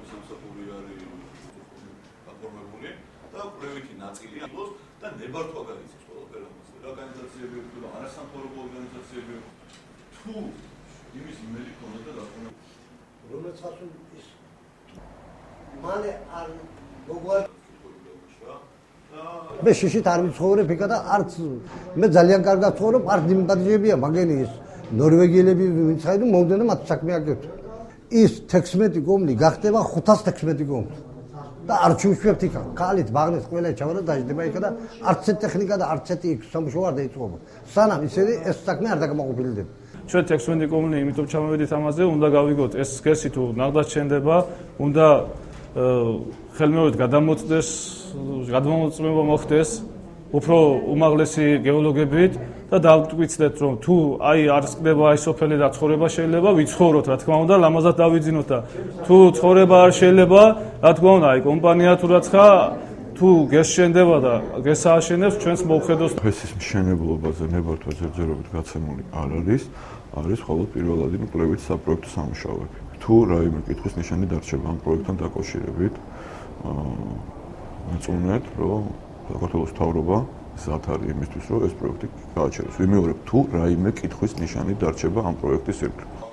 განვითარების სამსახური არის გაფორმებული და კვლევითი ნაწილი აქვს და ნებართვა გაიცეს ყველაფერ ამაზე. რა ორგანიზაციები ვქნა, არასამთავრობო ორგანიზაციები თუ იმის იმედი ქონოდა და რომელსაც ის მალე არ მოგვალ მე შიშით არ ვიცხოვრებ იქა და არც მე ძალიან კარგად ცხოვრობ, არც იმპათიებია მაგენი ის ნორვეგიელები ვინც ხაიდო მომდენა მათ საქმე აკეთებს. ის 16 კომლი გახდება 516 კომლი. და არ ჩუშვებთ იქა, ქალით ბაღნეს ყველა ჩავარა დაждდება იქა და არც ტექნიკა და არც სამშობლო არ დაიწყობა. სანამ ისინი ეს საქმე არ დაგმოყვილდება. ჩვენ 16 კომლი იმიტომ ჩამოვედით ამაზე, უნდა გავიგოთ ეს სქესი თუ ნახდაც ჩენდება, უნდა ხელმეორედ გადამოწდეს, გადამოწმება მოხდეს უფრო უმაღლესი გეოლოგებით და დავტვიცდეთ რომ თუ აი არ სკდება აი სოფელი და ცხოვრება შეიძლება ვიცხოვროთ რა თქმა უნდა, ლამაზად დავიძინოთ და თუ ცხოვრება არ შეიძლება, რა თქმა უნდა, აი კომპანია თუ რაცხა თუ გესშენდება და გესააშენებს ჩვენს მოვხედოს ფესის მშენებლობაზე ნებართვა ჯერჯერობით გაცემული არ არის მხოლოდ პირველადი კვლევით საპროექტო სამუშაოები. თუ რაიმე კითხვის ნიშანი დარჩება ამ პროექტთან დაკავშირებით, მწუნეთ, რომ საქართველოს მთავრობა ზათ არის იმისთვის, რომ ეს პროექტი გააჩეროს. ვიმეორებ, თუ რაიმე კითხვის ნიშანი დარჩება ამ პროექტის ირგვლივ.